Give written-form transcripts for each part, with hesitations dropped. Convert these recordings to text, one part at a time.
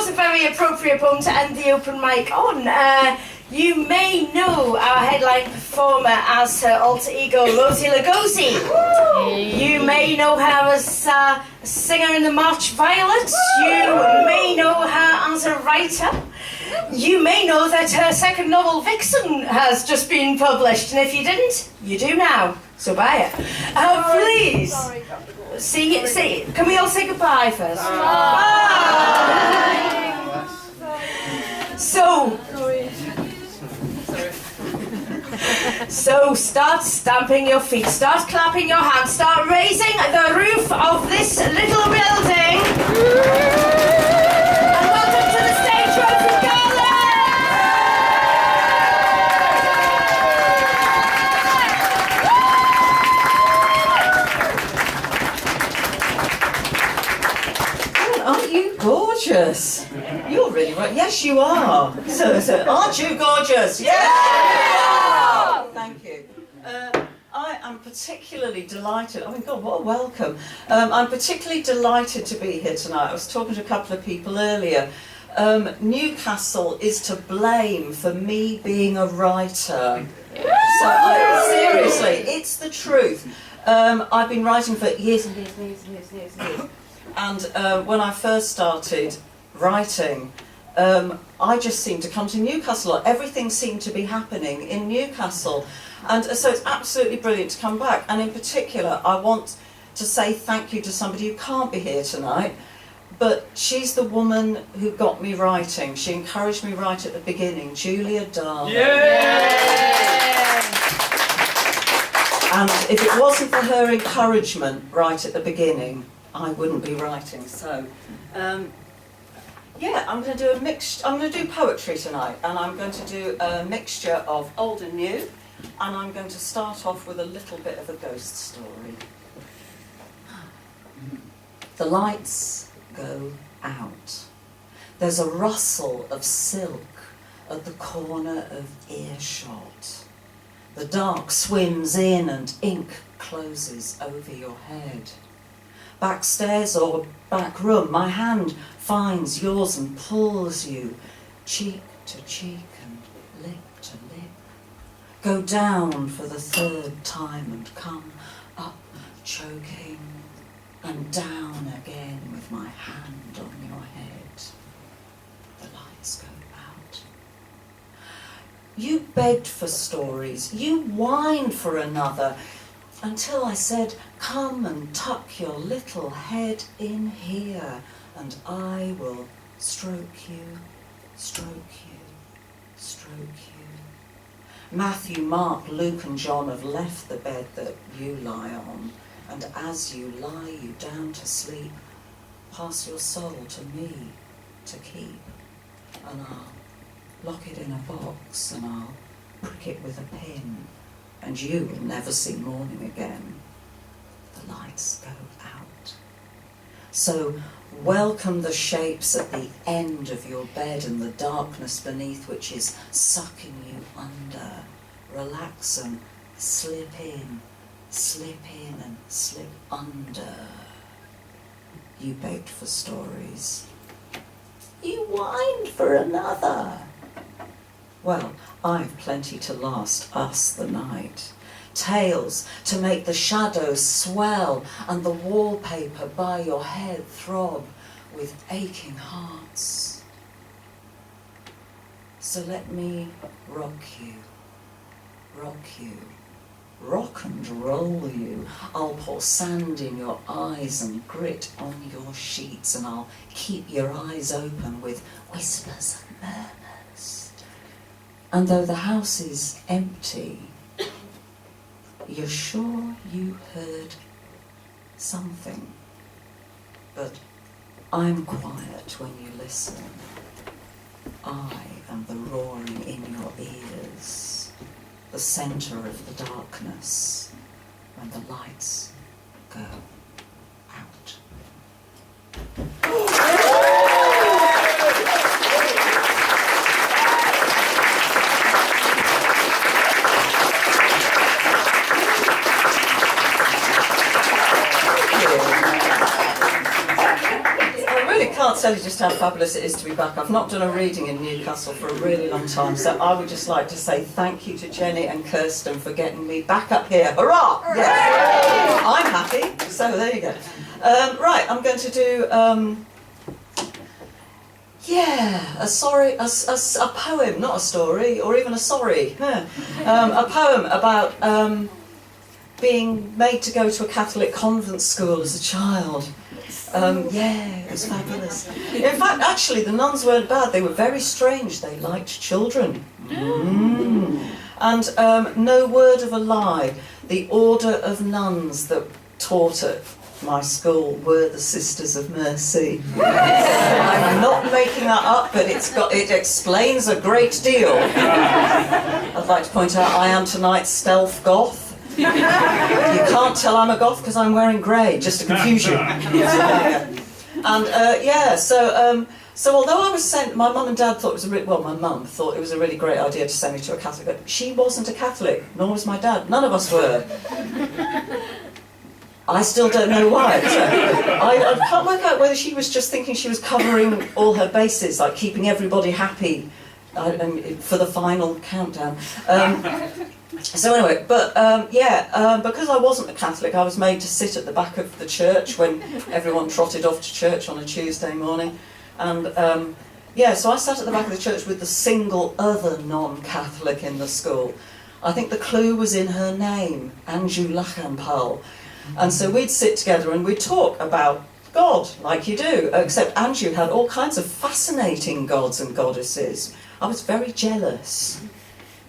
suppose a very appropriate poem to end the open mic on. You may know our headline performer as her alter ego, RosieGarlandWholeSet. You may know her as a singer in the March Violets. You may know her as a writer. You may know that her second novel, Vixen, has just been published. And if you didn't, you do now. So buy it. Please. See, can we all say goodbye first? Bye. So start stamping your feet, start clapping your hands, start raising the roof of this little building. And welcome to the stage, Rosie Garland! Aren't you gorgeous? You're really right. Yes, you are. So, aren't you gorgeous? Yes! Thank you. I am particularly delighted. Oh my God, what a welcome. I'm particularly delighted to be here tonight. I was talking to a couple of people earlier. Newcastle is to blame for me being a writer. Seriously, it's the truth. I've been writing for years and years and years and years and years and years. And when I first started writing, I just seemed to come to Newcastle. Everything seemed to be happening in Newcastle. And so it's absolutely brilliant to come back. And in particular, I want to say thank you to somebody who can't be here tonight, but she's the woman who got me writing. She encouraged me right at the beginning, Julia Darling. And if it wasn't for her encouragement right at the beginning, I wouldn't be writing. So, yeah, I'm going to do a mixture. I'm going to do poetry tonight, and I'm going to do a mixture of old and new, and I'm going to start off with a little bit of a ghost story. The lights go out. There's a rustle of silk at the corner of earshot. The dark swims in and ink closes over your head. Backstairs or back room, my hand finds yours and pulls you cheek to cheek and lip to lip. Go down for the third time and come up choking, and down again with my hand on your head. The lights go out. You begged for stories, you whined for another, until I said, come and tuck your little head in here, and I will stroke you, stroke you, stroke you. Matthew, Mark, Luke and John have left the bed that you lie on, and as you lie you down to sleep, pass your soul to me to keep, and I'll lock it in a box and I'll prick it with a pin, and you will never see morning again. The lights go out. So welcome the shapes at the end of your bed and the darkness beneath which is sucking you under. Relax and slip in and slip under. You begged for stories. You whined for another. Well, I've plenty to last us the night. Tales to make the shadows swell and the wallpaper by your head throb with aching hearts. So let me rock you, rock and roll you. I'll pour sand in your eyes and grit on your sheets, and I'll keep your eyes open with whispers and murmurs. And though the house is empty, you're sure you heard something. But I'm quiet when you listen. I am the roaring in your ears, the centre of the darkness when the lights go out. tell you just how fabulous it is to be back. I've not done a reading in Newcastle for a really long time, so I would just like to say thank you to Jenny and Kirsten for getting me back up here. Hurrah! Yes. I'm happy, so there you go. Right, I'm going to do, a poem, not a story, or even a sorry. A poem about being made to go to a Catholic convent school as a child. It was fabulous. In fact, actually, the nuns weren't bad. They were very strange. They liked children. And no word of a lie, the order of nuns that taught at my school were the Sisters of Mercy. I'm not making that up, but it explains a great deal. I'd like to point out I am tonight's stealth goth. You can't tell I'm a goth because I'm wearing grey, just to confuse you. And so although I was sent, my mum and dad thought it was my mum thought it was a really great idea to send me to a Catholic, but she wasn't a Catholic, nor was my dad. None of us were. I still don't know why. I can't work out whether she was just thinking she was covering all her bases, like keeping everybody happy for the final countdown. So anyway, because I wasn't a Catholic, I was made to sit at the back of the church when everyone trotted off to church on a Tuesday morning. And so I sat at the back of the church with the single other non-Catholic in the school. I think the clue was in her name, Anju Lachampal. And so we'd sit together and we'd talk about God, like you do, except Anju had all kinds of fascinating gods and goddesses. I was very jealous,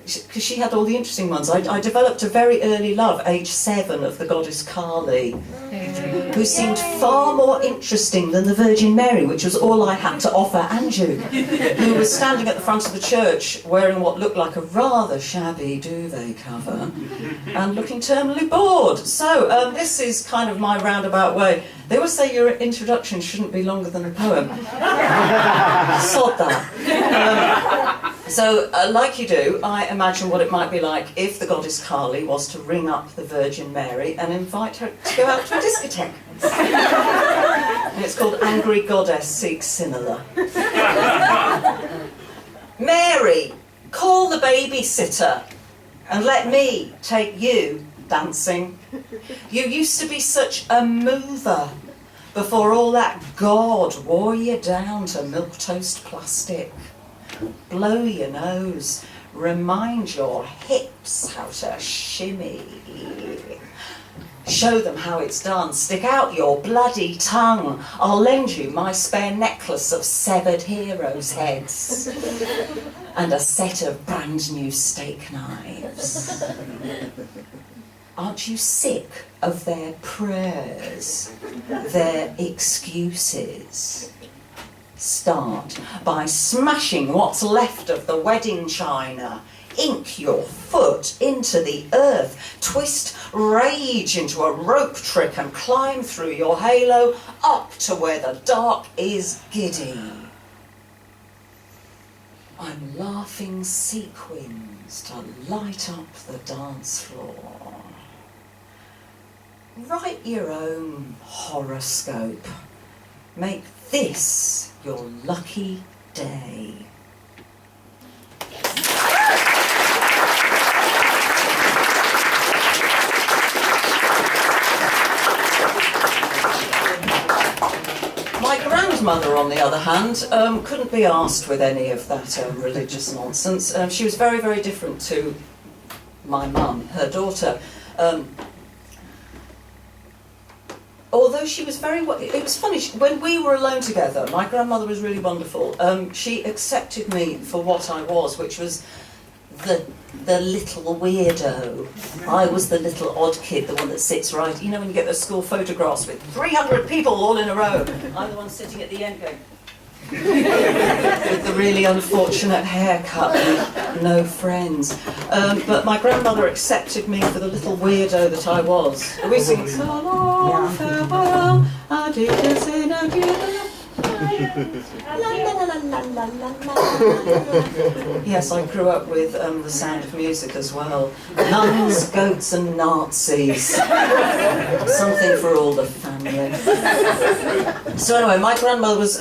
because she had all the interesting ones. I developed a very early love, age 7, of the goddess Kali, who seemed far more interesting than the Virgin Mary, which was all I had to offer Anju, who was standing at the front of the church wearing what looked like a rather shabby duvet cover and looking terminally bored. So this is kind of my roundabout way. They always say your introduction shouldn't be longer than a poem. Sod that. So, like you do, I imagine what it might be like if the goddess Kali was to ring up the Virgin Mary and invite her to go out to a discotheque. And it's called Angry Goddess Seeks Similar. Mary, call the babysitter and let me take you dancing. You used to be such a mover before all that God wore you down to milquetoast plastic. Blow your nose, remind your hips how to shimmy. Show them how it's done, stick out your bloody tongue. I'll lend you my spare necklace of severed heroes' heads and a set of brand new steak knives. Aren't you sick of their prayers, their excuses? Start by smashing what's left of the wedding china. Ink your foot into the earth. Twist rage into a rope trick and climb through your halo up to where the dark is giddy. I'm laughing sequins to light up the dance floor. Write your own horoscope. Make this your lucky day. My grandmother, on the other hand, couldn't be asked with any of that religious nonsense. She was very, very different to my mum, her daughter. Although she was very, it was funny, when we were alone together, my grandmother was really wonderful. She accepted me for what I was, which was the little weirdo. I was the little odd kid, the one that sits right, you know when you get those school photographs with 300 people all in a row. I'm the one sitting at the end going, with the really unfortunate haircut and no friends. But my grandmother accepted me for the little weirdo that I was. We sing, so long, farewell, adieu, adieu. Yes, I grew up with The Sound of Music as well. Nuns, goats and Nazis. Something for all the family. family. So anyway, my grandmother was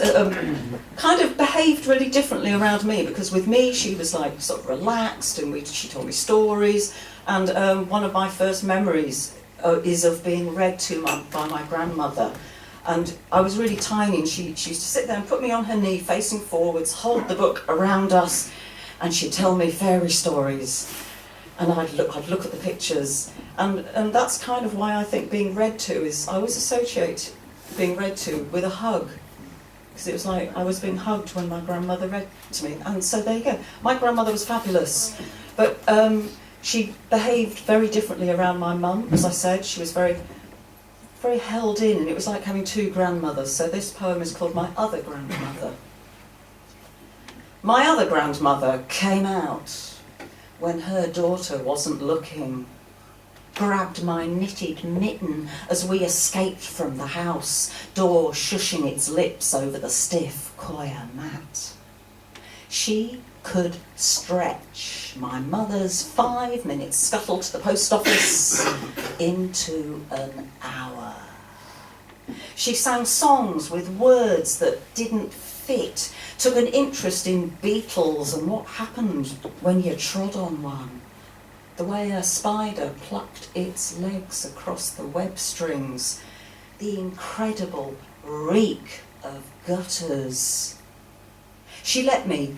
kind of behaved really differently around me, because with me she was like sort of relaxed, and she told me stories. And one of my first memories is of being read to by my grandmother. And I was really tiny, and she used to sit there and put me on her knee facing forwards, hold the book around us, and she'd tell me fairy stories. And I'd look at the pictures. And that's kind of why I think being read to is, I always associate being read to with a hug. Because it was like I was being hugged when my grandmother read to me. And so there you go. My grandmother was fabulous. But she behaved very differently around my mum. As I said, she was very, very held in, and it was like having two grandmothers. So this poem is called My Other Grandmother. My other grandmother came out when her daughter wasn't looking, grabbed my knitted mitten as we escaped from the house, door shushing its lips over the stiff coir mat. She could stretch my mother's 5-minute scuttle to the post office into an hour. She sang songs with words that didn't fit, took an interest in beetles and what happened when you trod on one, the way a spider plucked its legs across the web strings, the incredible reek of gutters. She let me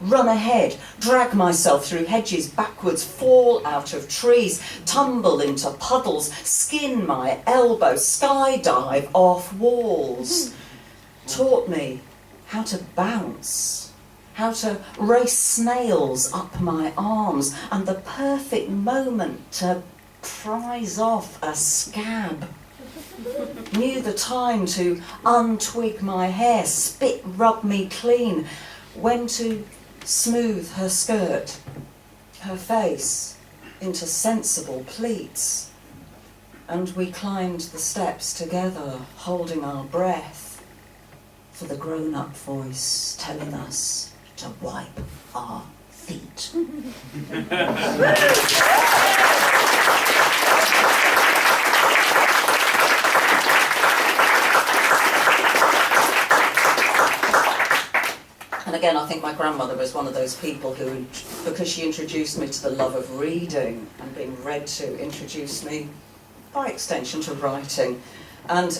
run ahead, drag myself through hedges backwards, fall out of trees, tumble into puddles, skin my elbow, skydive off walls. Taught me how to bounce, how to race snails up my arms, and the perfect moment to prise off a scab. Knew the time to untwig my hair, spit rub me clean, when to smooth her skirt, her face into sensible pleats. And we climbed the steps together, holding our breath, for the grown-up voice telling us to wipe our feet. And again, I think my grandmother was one of those people who, because she introduced me to the love of reading and being read to, introduced me, by extension, to writing. And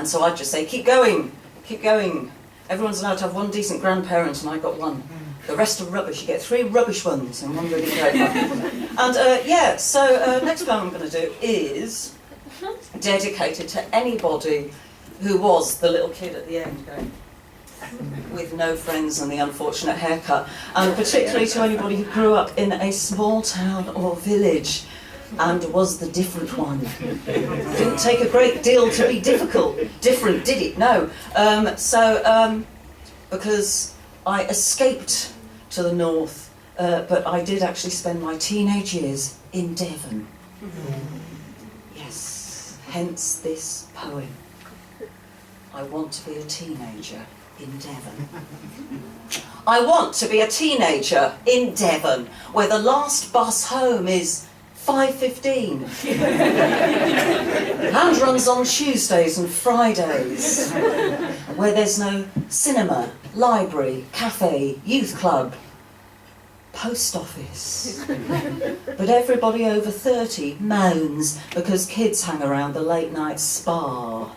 so I'd just say, keep going, keep going. Everyone's allowed to have one decent grandparent, and I got one. The rest are rubbish. You get 3 rubbish ones and one really great one. And so next poem I'm going to do is dedicated to anybody who was the little kid at the end going, with no friends and the unfortunate haircut, and particularly to anybody who grew up in a small town or village and was the different one. Didn't take a great deal to be different, did it? No. Because I escaped to the north, but I did actually spend my teenage years in Devon. Yes, hence this poem. I want to be a teenager in Devon. I want to be a teenager in Devon, where the last bus home is 5:15. And runs on Tuesdays and Fridays, where there's no cinema, library, cafe, youth club, post office. But everybody over 30 moans because kids hang around the late night spa.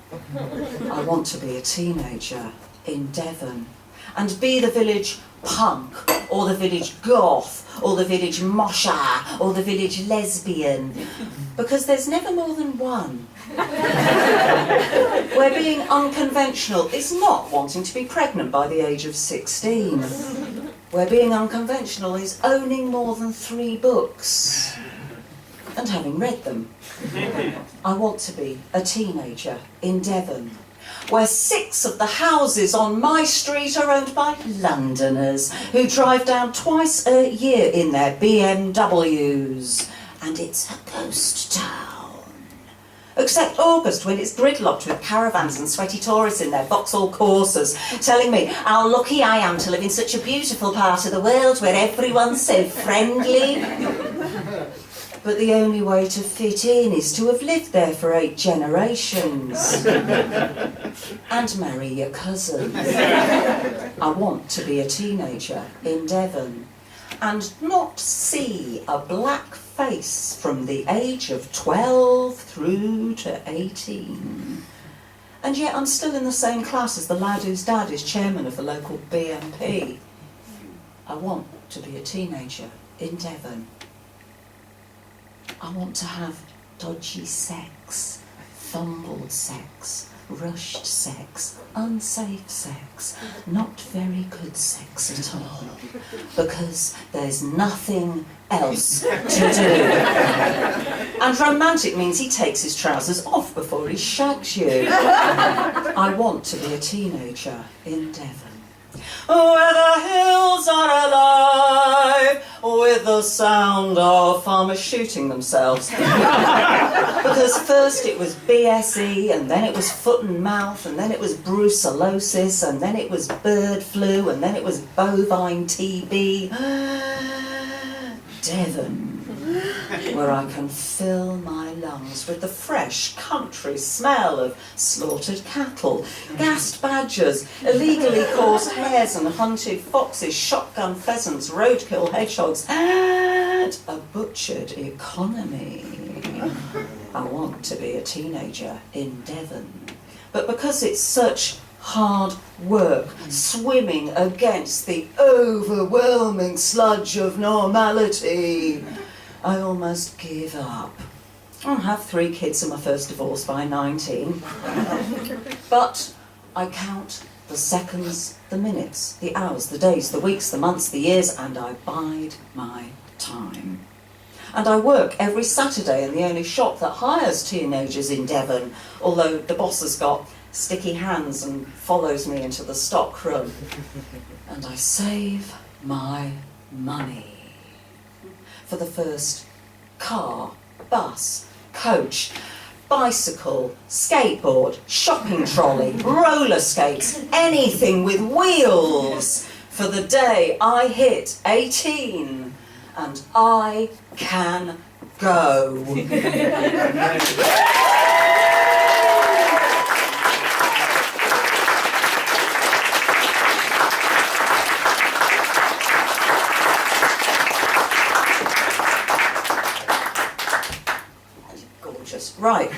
I want to be a teenager in Devon and be the village punk, or the village goth, or the village mosher, or the village lesbian, because there's never more than one. Where being unconventional is not wanting to be pregnant by the age of 16. Where being unconventional is owning more than 3 books and having read them. I want to be a teenager in Devon, where 6 of the houses on my street are owned by Londoners who drive down twice a year in their BMWs, and it's a ghost town. Except August, when it's gridlocked with caravans and sweaty tourists in their Vauxhall Corsas, telling me how lucky I am to live in such a beautiful part of the world where everyone's so friendly. but the only way to fit in is to have lived there for 8 generations and marry your cousin. I want to be a teenager in Devon and not see a black face from the age of 12 through to 18. And yet I'm still in the same class as the lad whose dad is chairman of the local BNP. I want to be a teenager in Devon. I want to have dodgy sex, fumbled sex, rushed sex, unsafe sex, not very good sex at all, because there's nothing else to do. And romantic means he takes his trousers off before he shags you. I want to be a teenager in Devon, where the hills are alive with the sound of farmers shooting themselves. Because first it was BSE, and then it was foot and mouth, and then it was brucellosis, and then it was bird flu, and then it was bovine TB. Devon, where I can fill my lungs with the fresh country smell of slaughtered cattle, gassed badgers, illegally coursed hares and hunted foxes, shotgun pheasants, roadkill hedgehogs, and a butchered economy. I want to be a teenager in Devon, but because it's such hard work, swimming against the overwhelming sludge of normality, I almost give up. I have 3 kids and my first divorce by 19. But I count the seconds, the minutes, the hours, the days, the weeks, the months, the years, and I bide my time. And I work every Saturday in the only shop that hires teenagers in Devon, although the boss has got sticky hands and follows me into the stock room. And I save my money for the first car, bus, coach, bicycle, skateboard, shopping trolley, roller skates, anything with wheels, for the day I hit 18 and I can go. Right,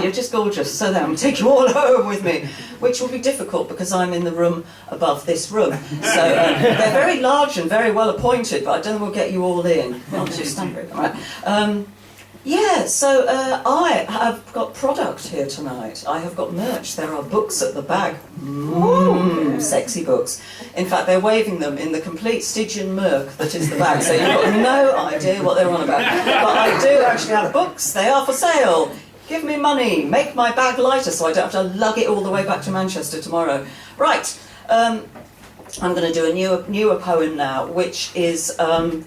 you're just gorgeous, so then I'm take you all home with me, which will be difficult because I'm in the room above this room. So they're very large and very well appointed, but I don't think we'll get you all in. Not too standard, right? I have got product here tonight. I have got merch. There are books at the back. Sexy books. In fact, they're waving them in the complete Stygian murk that is the bag, so you've got no idea what they're on about. But I do actually have books. They are for sale. Give me money. Make my bag lighter so I don't have to lug it all the way back to Manchester tomorrow. Right. I'm going to do a newer poem now, which is,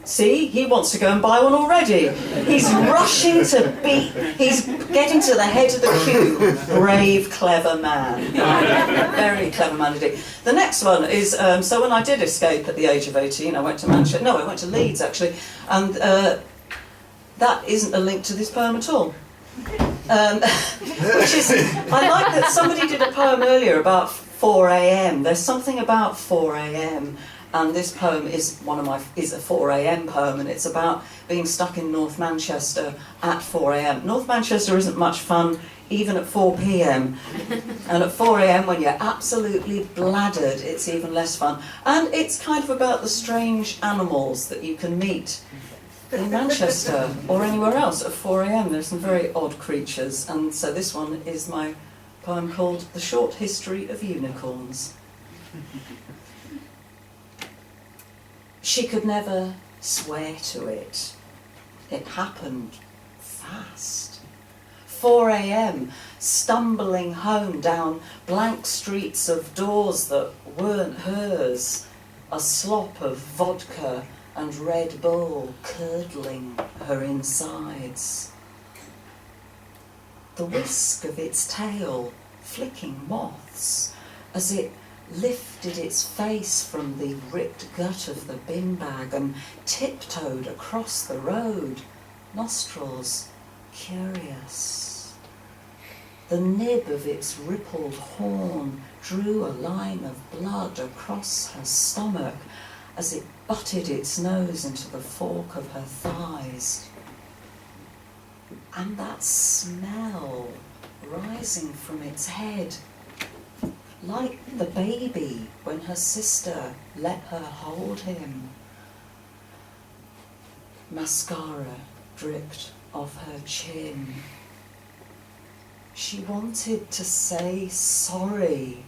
see, he wants to go and buy one already. He's rushing to beat, he's getting to the head of the queue. Brave, clever man. Very clever man indeed. The next one is, so when I did escape at the age of 18, I went to Manchester, no, I went to Leeds actually, and that isn't a link to this poem at all. Which is, I like that somebody did a poem earlier about 4 a.m. There's something about 4 a.m. and this poem is a 4 a.m. poem, and it's about being stuck in North Manchester at 4 a.m. North Manchester isn't much fun even at 4 p.m. and at 4 a.m. when you're absolutely bladdered, it's even less fun. And it's kind of about the strange animals that you can meet in Manchester or anywhere else at 4 a.m. There's some very odd creatures, and so this one is my poem called The Short History of Unicorns. She could never swear to it. It happened fast. 4 a.m, stumbling home down blank streets of doors that weren't hers, a slop of vodka and Red Bull curdling her insides. The whisk of its tail flicking moths as it lifted its face from the ripped gut of the bin bag and tiptoed across the road, nostrils curious. The nib of its rippled horn drew a line of blood across her stomach as it butted its nose into the fork of her thighs. And that smell rising from its head, like the baby when her sister let her hold him. Mascara dripped off her chin. She wanted to say sorry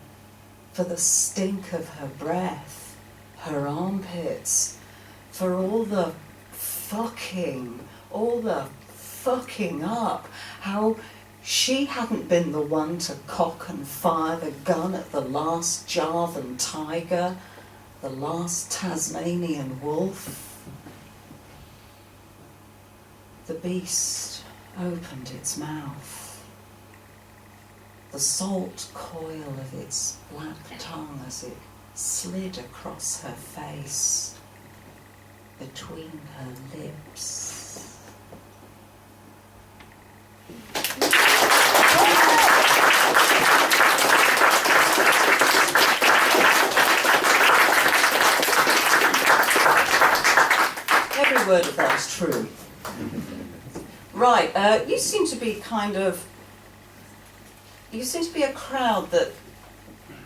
for the stink of her breath, her armpits, for all the fucking up, how she hadn't been the one to cock and fire the gun at the last Javan tiger, the last Tasmanian wolf. The beast opened its mouth. The salt coil of its black tongue as it slid across her face, between her lips. Every word of that is true. Right, you seem to be a crowd that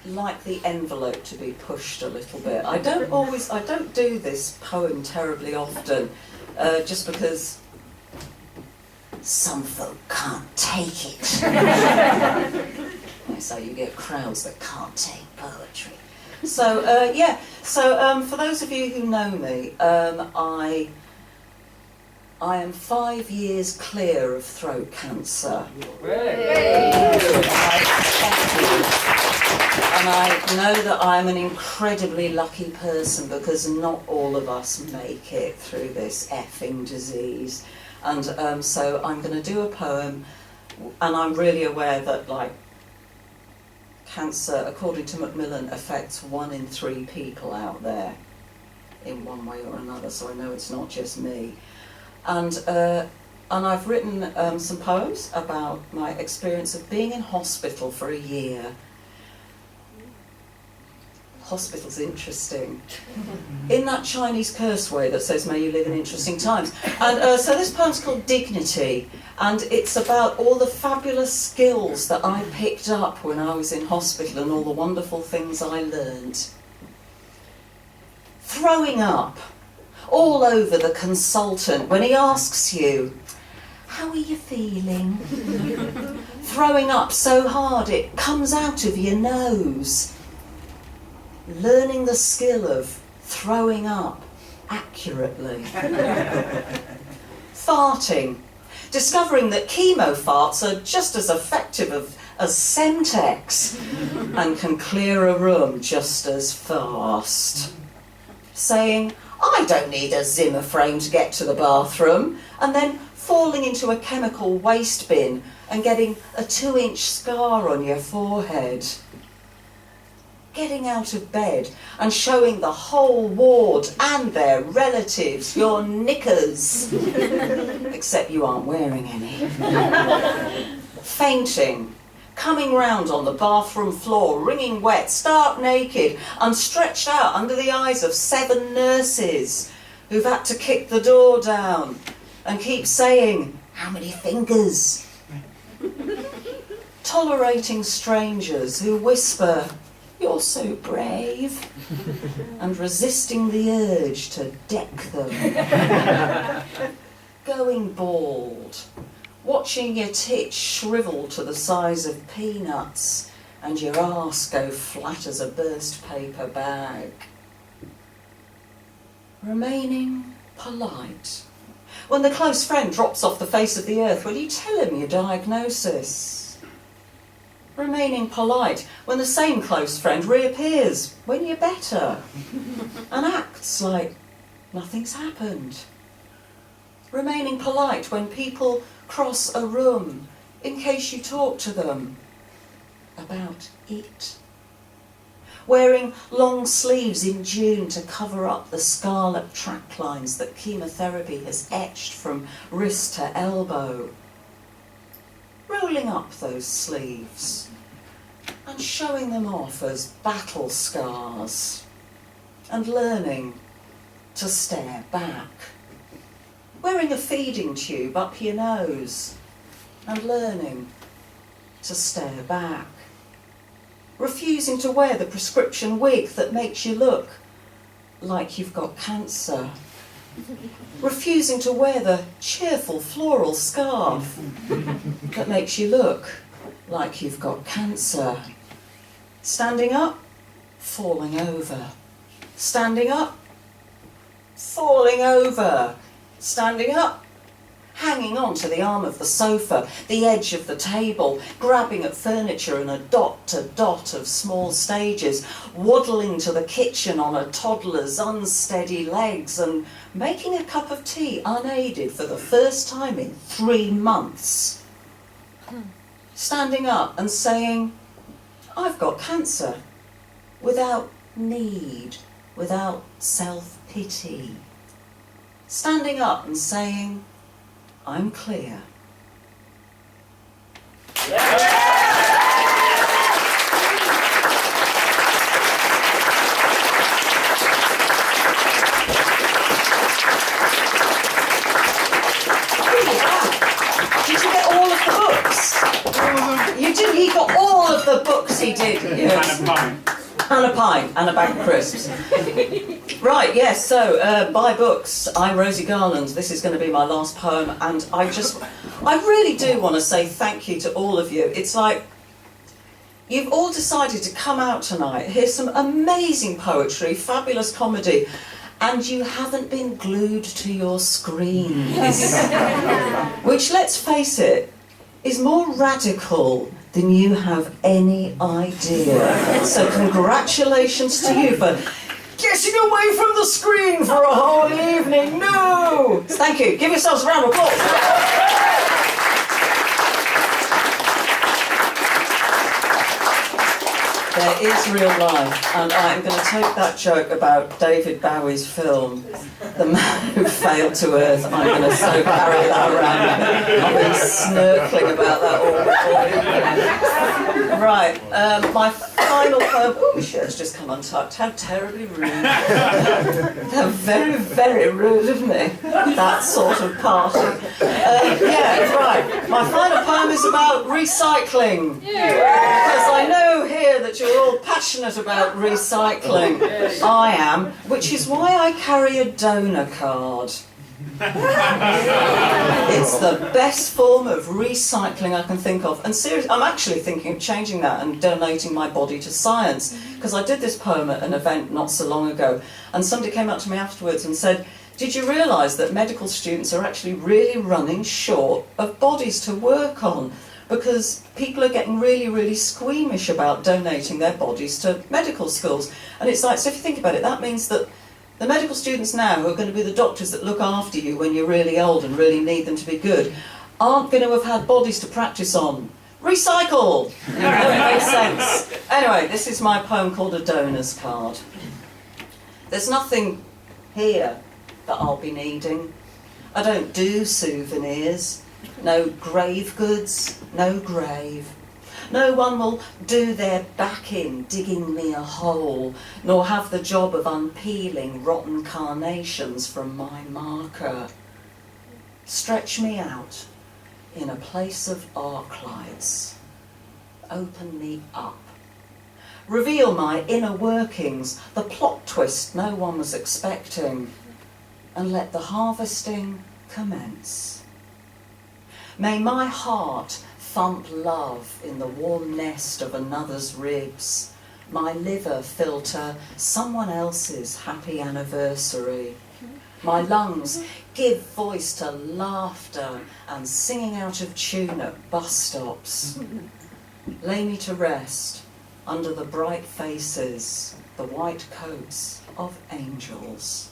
like the envelope to be pushed a little bit. I don't do this poem terribly often, just because some folk can't take it. So you get crowds that can't take poetry. So, for those of you who know me, I am 5 years clear of throat cancer. And I know that I'm an incredibly lucky person because not all of us make it through this effing disease. And so I'm going to do a poem, and I'm really aware that, like, cancer, according to Macmillan, affects 1 in 3 people out there in one way or another, so I know it's not just me. And I've written some poems about my experience of being in hospital for a year. Hospital's interesting. In that Chinese curse way that says, may you live in interesting times. And so this poem's called Dignity, and it's about all the fabulous skills that I picked up when I was in hospital and all the wonderful things I learned. Throwing up all over the consultant when he asks you, how are you feeling? Throwing up so hard it comes out of your nose. Learning the skill of throwing up accurately. Farting. Discovering that chemo farts are just as effective as Semtex and can clear a room just as fast. Saying, I don't need a Zimmer frame to get to the bathroom, and then falling into a chemical waste bin and getting a 2-inch scar on your forehead. Getting out of bed and showing the whole ward and their relatives your knickers, except you aren't wearing any. Fainting, coming round on the bathroom floor, wringing wet, stark naked, and stretched out under the eyes of 7 nurses who've had to kick the door down and keep saying, how many fingers? Tolerating strangers who whisper, you're so brave, and resisting the urge to deck them. Going bald, watching your tits shrivel to the size of peanuts and your arse go flat as a burst paper bag. Remaining polite. When the close friend drops off the face of the earth, will you tell him your diagnosis? Remaining polite when the same close friend reappears when you're better and acts like nothing's happened. Remaining polite when people cross a room in case you talk to them about it. wearing long sleeves in June to cover up the scarlet track lines that chemotherapy has etched from wrist to elbow. Rolling up those sleeves and showing them off as battle scars, and learning to stare back. Wearing a feeding tube up your nose and learning to stare back. Refusing to wear the prescription wig that makes you look like you've got cancer. Refusing to wear the cheerful floral scarf that makes you look like you've got cancer. Standing up, falling over. Standing up, falling over. Standing up, hanging on to the arm of the sofa, the edge of the table, grabbing at furniture in a dot to dot of small stages, waddling to the kitchen on a toddler's unsteady legs, and making a cup of tea unaided for the first time in 3 months. Standing up and saying, I've got cancer, without need, without self-pity. Standing up and saying, I'm clear. Did you get all of the books? You did. He got all of the books. He did. Yes. And a pint. And a pint and a bag of crisps. Right, yes, so buy books. I'm Rosie Garland. This is going to be my last poem, and I really do want to say thank you to all of you. It's like you've all decided to come out tonight, hear some amazing poetry, fabulous comedy, and you haven't been glued to your screens. Which, let's face it, is more radical than you have any idea. So congratulations to you for getting away from the screen for a whole evening. No! Thank you. Give yourselves a round of applause. There is real life, and I'm going to take that joke about David Bowie's film, The Man Who Failed to Earth. I'm going to so carry that around. I've been snirkling about that all evening. Right, my final poem. Oh, my shirt's just come untucked. How terribly rude. How very, very rude of me. That sort of party. Yeah, right. My final poem is about recycling. Because I know here that you're all passionate about recycling. I am, which is why I carry a donor card. It's the best form of recycling I can think of. And seriously, I'm actually thinking of changing that and donating my body to science. Because I did this poem at an event not so long ago, and somebody came up to me afterwards and said, did you realise that medical students are actually really running short of bodies to work on? Because people are getting really, really squeamish about donating their bodies to medical schools. And it's like, so if you think about it, that means that the medical students now who are going to be the doctors that look after you when you're really old and really need them to be good aren't going to have had bodies to practice on. Recycle! That makes sense. Anyway, this is my poem called A Donor's Card. There's nothing here that I'll be needing. I don't do souvenirs. No grave goods, no grave. No one will do their back in digging me a hole, nor have the job of unpeeling rotten carnations from my marker. Stretch me out in a place of arc lights. Open me up. Reveal my inner workings, the plot twist no one was expecting, and let the harvesting commence. May my heart thump love in the warm nest of another's ribs, my liver filter someone else's happy anniversary, my lungs give voice to laughter and singing out of tune at bus stops. Lay me to rest under the bright faces, the white coats of angels.